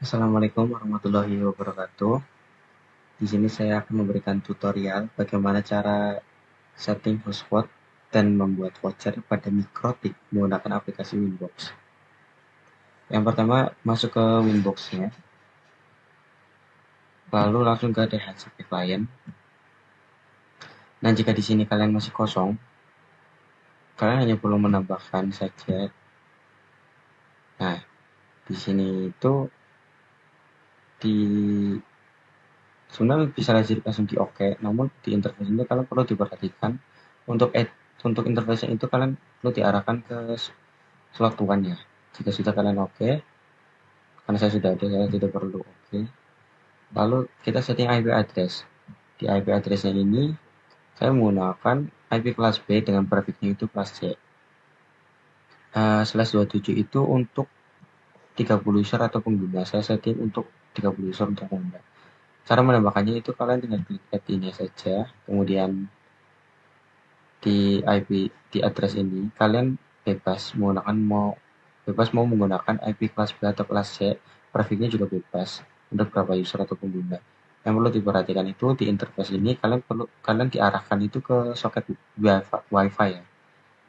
Assalamualaikum warahmatullahi wabarakatuh. Di sini saya akan memberikan tutorial bagaimana cara setting hotspot dan membuat voucher pada Mikrotik menggunakan aplikasi Winbox. Yang pertama, masuk ke Winbox-nya, lalu langsung ke DHCP client. Nah, jika di sini kalian masih kosong, kalian hanya perlu menambahkan saja. Nah, di sini itu di sebenarnya bisa langsung di oke, namun di interface ini kalian perlu diperhatikan untuk interface itu kalian perlu diarahkan ke slot one-nya. Jika sudah kalian oke, karena saya sudah ada, saya tidak perlu oke. Lalu kita setting IP address. Di IP address-nya ini saya menggunakan IP kelas B dengan prefixnya itu kelas C. /27 itu untuk 30 user atau pengguna. Saya setting untuk 30 user untuk pengguna. Cara menambahkannya itu kalian tinggal klik add ini saja, kemudian di IP di address ini kalian bebas mau menggunakan IP kelas B atau kelas C, prefixnya juga bebas untuk berapa user atau pengguna. Yang perlu diperhatikan itu di interface ini kalian diarahkan itu ke soket WiFi ya.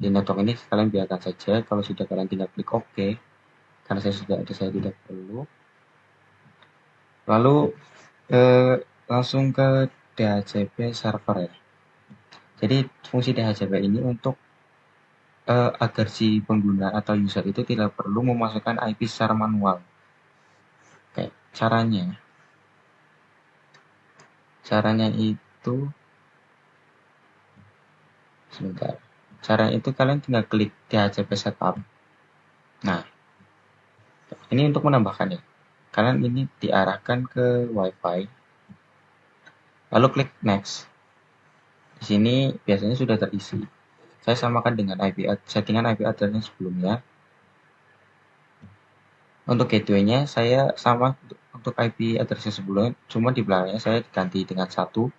Di network ini kalian biarkan saja, kalau sudah kalian tinggal klik OK, karena saya sudah ada, saya tidak perlu. Lalu langsung ke DHCP server ya. Jadi fungsi DHCP ini untuk agar si pengguna atau user itu tidak perlu memasukkan IP secara manual. Oke, caranya itu sebentar. Caranya itu kalian tinggal klik DHCP setup. Nah, ini untuk menambahkan ya. Kalian ini diarahkan ke WiFi. Lalu klik next. Di sini biasanya sudah terisi. Saya samakan dengan settingan IP address sebelumnya. Untuk gateway-nya saya sama untuk IP address sebelumnya, cuma di belakangnya saya ganti dengan 1.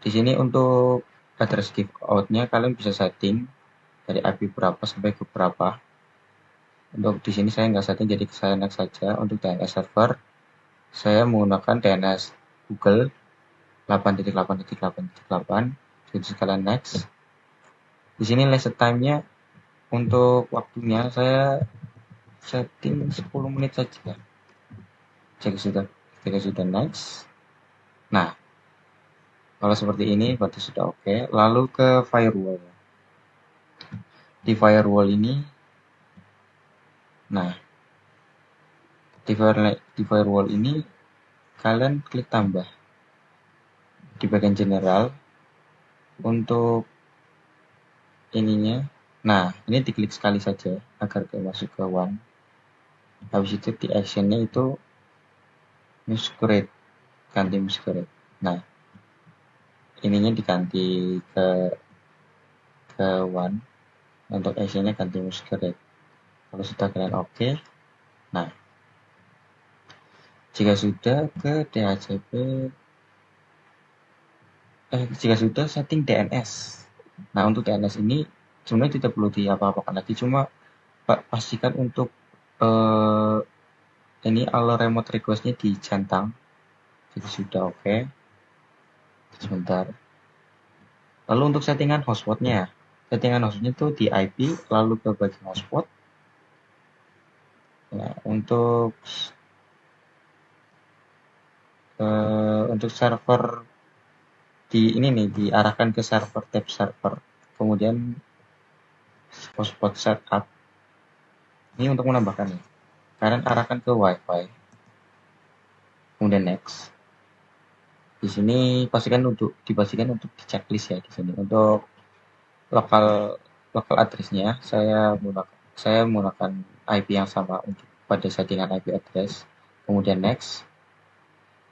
Di sini untuk address give out-nya kalian bisa setting dari IP berapa sampai ke berapa. Untuk di sini saya nggak setting, jadi saya next saja. Untuk DNS server saya menggunakan DNS Google 8.8.8.8. Jadi sekalian next. Di sini reset time-nya untuk waktunya saya setting 10 menit saja. Jika sudah next. Nah, kalau seperti ini berarti sudah oke. Lalu ke firewall. Di firewall ini, nah, di firewall ini kalian klik tambah di bagian general untuk ininya. Nah, ini diklik sekali saja agar masuk ke one. Habis itu di actionnya itu masquerade, ganti masquerade. Nah, ininya diganti ke one. Untuk actionnya ganti masquerade. Kalau sudah kalian oke, nah, jika sudah ke DHCP, jika sudah setting DNS. Nah, untuk DNS ini sebenarnya tidak perlu diapa-apakan lagi, cuma pastikan untuk ini allow remote request-nya dicentang. Jadi sudah oke. Sebentar. Lalu untuk settingan hotspot-nya itu di IP, lalu ke bagian hotspot. Nah, untuk server diarahkan ke server tab server, kemudian hotspot setup. Ini untuk menambahkannya. Kalian arahkan ke WiFi, kemudian next. Di sini dipastikan untuk di checklist ya di sini. Untuk lokal address-nya saya menggunakan IP yang sama untuk pada settingan IP address. Kemudian next.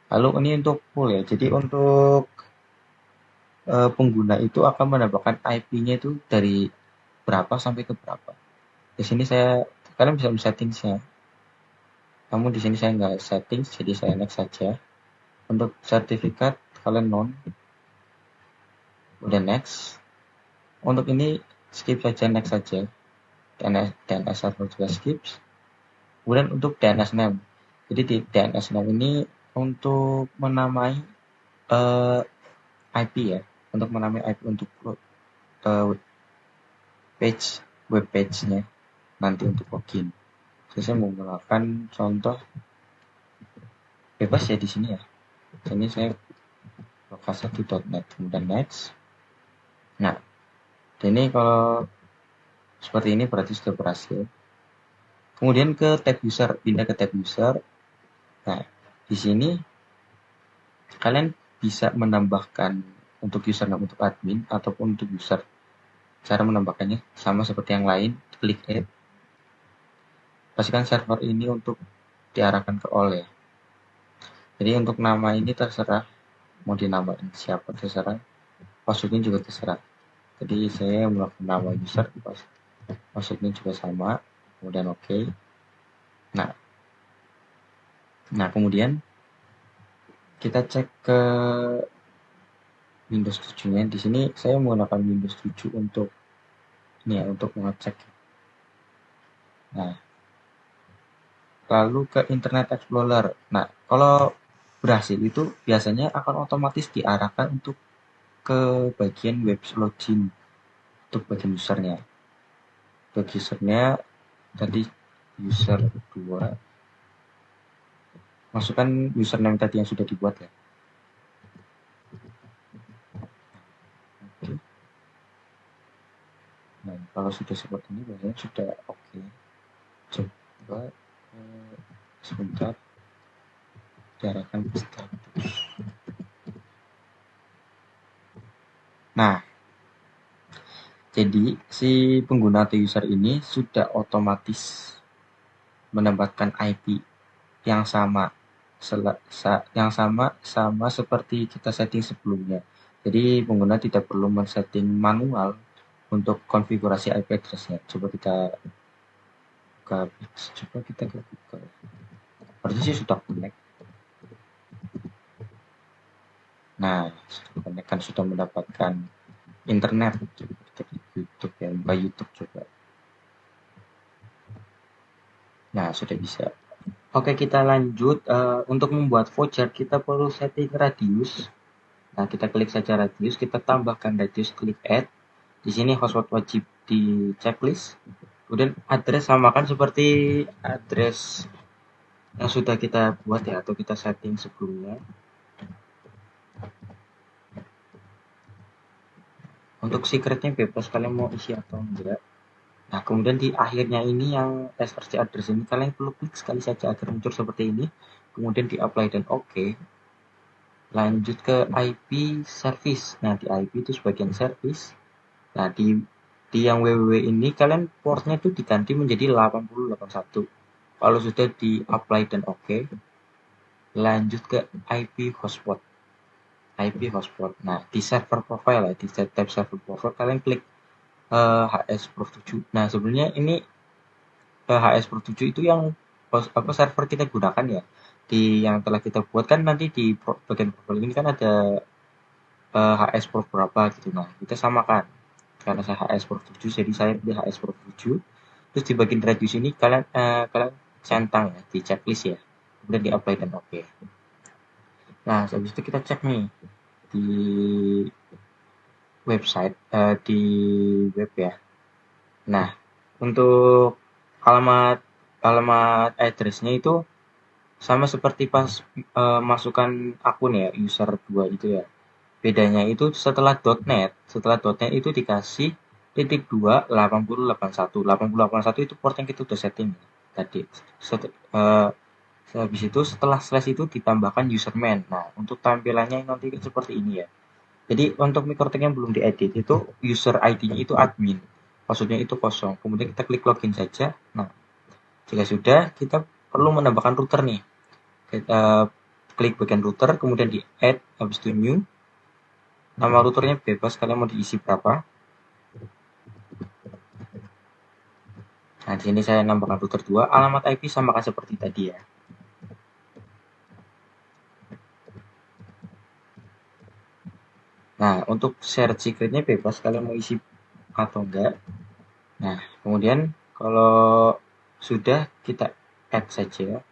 Lalu ini untuk full ya. Jadi untuk pengguna itu akan menambahkan IP-nya itu dari berapa sampai ke berapa. Di sini kalian bisa settingsnya. Namun di sini saya nggak setting, jadi saya next saja. Untuk sertifikat kalian non. Udah next. Untuk ini skip saja, next saja. DNS server juga skip. Kemudian untuk DNS name, Jadi di DNS6 ini untuk menamai IP ya, untuk menamai IP untuk page web page-nya nanti untuk login. Saya menggunakan contoh bebas ya di sini ya. Sini saya lokasi1.net kemudian next. Nah, ini kalau seperti ini berarti sudah berhasil. Kemudian ke tab user, pindah ke tab user. Nah, di sini kalian bisa menambahkan untuk username untuk admin ataupun untuk user. Cara menambahkannya sama seperti yang lain, klik add. Pastikan server ini untuk diarahkan ke all ya. Jadi untuk nama ini terserah, mau dinamain siapa terserah, passwordnya juga terserah. Jadi saya melakukan nama user, passwordnya juga sama, kemudian oke. Nah kemudian kita cek ke Windows 7-nya. Di sini saya menggunakan Windows 7 untuk ini ya, untuk mengecek. Nah, lalu ke Internet Explorer. Nah, kalau berhasil itu biasanya akan otomatis diarahkan untuk ke bagian web login untuk bagian usernya. Untuk usernya tadi user 2. Masukkan username tadi yang sudah dibuat ya. Oke. Nah, kalau sudah seperti ini biasanya sudah oke. Coba sebentar diarahkan ke status. Nah, jadi si pengguna atau user ini sudah otomatis menempatkan IP yang sama sama seperti kita setting sebelumnya. Jadi pengguna tidak perlu men-setting manual untuk konfigurasi IP address-nya. Coba kita ke Google. Berarti sih sudah connect. Nah, sudah connect kan sudah mendapatkan internet. Coba kita klik YouTube ya, buka YouTube coba. Nah, sudah bisa. Oke, kita lanjut. Untuk membuat voucher, kita perlu setting radius. Nah, kita klik saja radius, kita tambahkan radius, klik add. Di sini hotspot wajib di checklist. Kemudian address samakan seperti address yang sudah kita buat ya, atau kita setting sebelumnya. Untuk secretnya bebas, kalian mau isi atau enggak. Nah, kemudian di akhirnya ini yang src address ini, kalian perlu klik sekali saja agar muncul seperti ini. Kemudian di apply dan OK. Lanjut ke IP service. Nah, di IP itu sebagian service. Nah, di yang www ini kalian portnya itu diganti menjadi 8081. Kalau sudah di apply dan OK, lanjut ke IP hotspot. IP hotspot. Nah, di server profile ya, di tab server profile kalian klik HS Prof 7. Nah, sebenarnya ini HS Pro 7 itu yang server kita gunakan ya. Di yang telah kita buat kan nanti di bagian profil ini kan ada HS Pro berapa gitu. Nah, kita samakan. Karena saya HS Pro 7 jadi saya pilih HS Pro 7. Terus di bagian radius ini kalian centang ya di checklist ya. Kemudian di apply dan oke. Nah, habis itu kita cek nih di website di web ya. Nah, untuk alamat address-nya itu sama seperti pas masukkan akun ya, user 2 itu ya. Bedanya itu setelah .net itu dikasih .2 8081. 8081 itu port yang kita udah setting tadi. Habis itu setelah slash itu ditambahkan username. Nah, untuk tampilannya nanti seperti ini ya. Jadi untuk microtag yang belum diedit itu user ID-nya itu admin. Maksudnya itu kosong. Kemudian kita klik login saja. Nah, jika sudah, kita perlu menambahkan router nih. Kita klik bagian router, kemudian di add, habis itu new. Nama routernya bebas, kalian mau diisi berapa. Nah, di sini saya nambahkan router 2, alamat IP samakan seperti tadi ya. Nah, untuk share secretnya bebas, kalian mau isi atau enggak. Nah, kemudian kalau sudah kita add saja.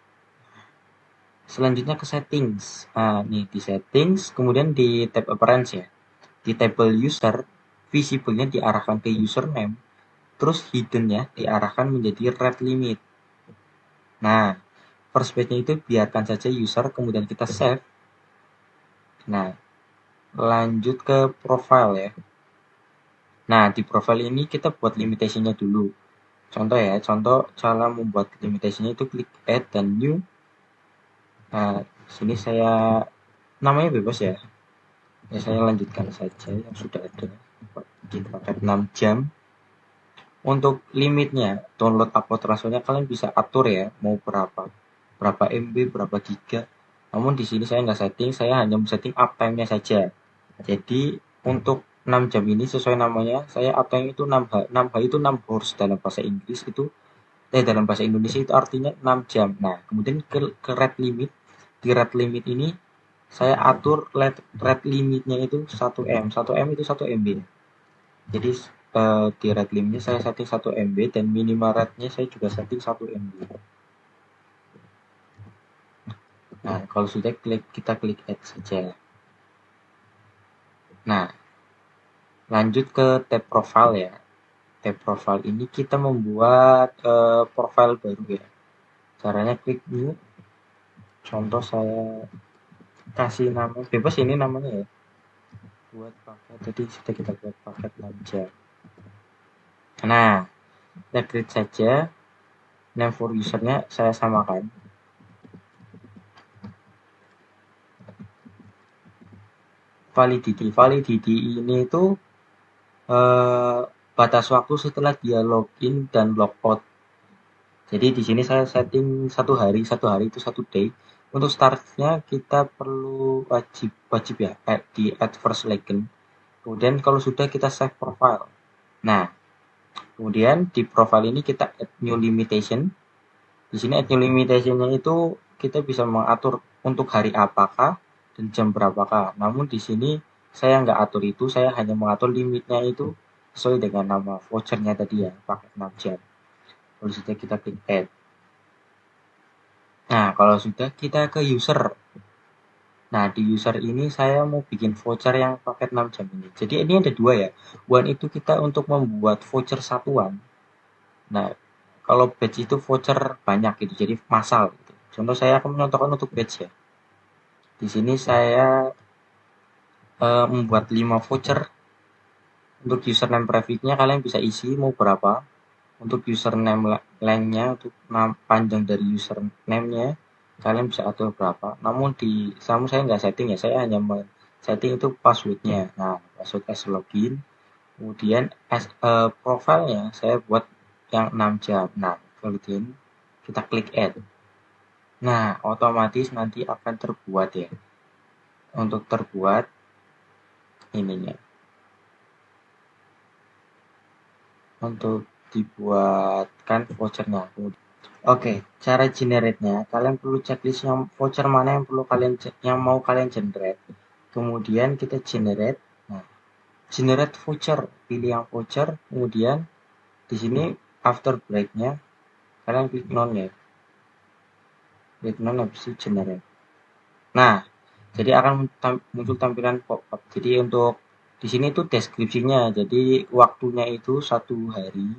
Selanjutnya ke settings. Nah, nih di settings, kemudian di tab appearance ya. Di table user, visible-nya diarahkan ke username, terus hidden-nya diarahkan menjadi red limit. Nah, first page-nya itu biarkan saja user, kemudian kita save. Nah, lanjut ke profile ya. Nah, di profile ini kita buat limitation-nya dulu. Contoh ya, contoh cara membuat limitation-nya itu klik add dan new. Nah, sini saya namanya bebas ya. Ya, saya lanjutkan saja yang sudah ada. Di paket 6 jam. Untuk limitnya, download upload transfernya kalian bisa atur ya, mau berapa MB, berapa giga. Namun di sini saya nggak setting, saya hanya setting uptime-nya saja. Jadi untuk 6 jam ini sesuai namanya, saya uptime itu 6H. 6H itu 6 horse dalam bahasa Inggris itu, dalam bahasa Indonesia itu artinya 6 jam. Nah, kemudian ke rate limit. Di rate limit ini saya atur rate limitnya itu 1M. 1M itu 1 MB. Jadi di rate limitnya saya setting 1 MB dan minimal rate-nya saya juga setting 1 MB. Nah, kalau sudah kita klik add saja. Nah, lanjut ke tab profile ya. Tab profile ini kita membuat profile baru ya. Caranya klik new. Contoh saya kasih nama bebas ini namanya ya. Buat paket tadi sudah kita buat paket aja. Nah, kita create saja. Name for usernya saya samakan. Validity ini itu batas waktu setelah dia login dan logout. Jadi di sini saya setting 1 hari itu 1 day. Untuk startnya kita perlu wajib ya di add first legend. Kemudian kalau sudah kita save profile. Nah, kemudian di profile ini kita add new limitation. Di sini add new limitation-nya itu kita bisa mengatur untuk hari apakah dan jam berapakah. Namun di sini saya nggak atur itu, saya hanya mengatur limitnya itu sesuai dengan nama vouchernya tadi ya, pakai 6 jam. Lalu sudah kita klik add. Nah, kalau sudah kita ke user. Nah, di user ini saya mau bikin voucher yang paket 6 jam ini. Jadi ini ada dua ya. One itu kita untuk membuat voucher satuan. Nah, kalau batch itu voucher banyak gitu, jadi massal gitu. Contoh saya akan mencontohkan untuk batch ya. Di sini saya membuat 5 voucher. Untuk username private-nya kalian bisa isi mau berapa. Untuk username length-nya, untuk panjang dari username-nya, kalian bisa atur berapa. Namun saya nggak setting ya, saya hanya setting itu password-nya. Nah, password as login. Kemudian profile-nya saya buat yang 6 jam. Nah, kemudian kita klik add. Nah, otomatis nanti akan terbuat ya. Untuk terbuat ininya. Untuk dibuatkan vouchernya. Oke, cara generate-nya kalian perlu checklist yang voucher mana yang mau kalian generate. Kemudian kita generate. Nah, generate voucher, pilih yang voucher, kemudian di sini after break-nya kalian klik none ya. Klik none habis itu generate. Nah, jadi akan muncul tampilan pop-up. Jadi untuk di sini itu deskripsinya. Jadi waktunya itu 1 hari.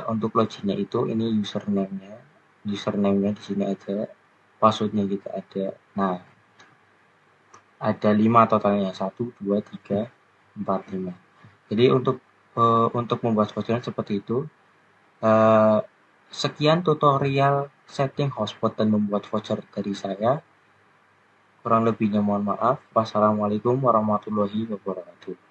Untuk loginnya itu ini username-nya di sini aja, passwordnya juga ada. Nah, ada 5 totalnya, 1, 2, 3, 4, 5. Jadi untuk membuat voucher seperti itu. Sekian tutorial setting hotspot dan membuat voucher dari saya. Kurang lebihnya mohon maaf. Wassalamualaikum warahmatullahi wabarakatuh.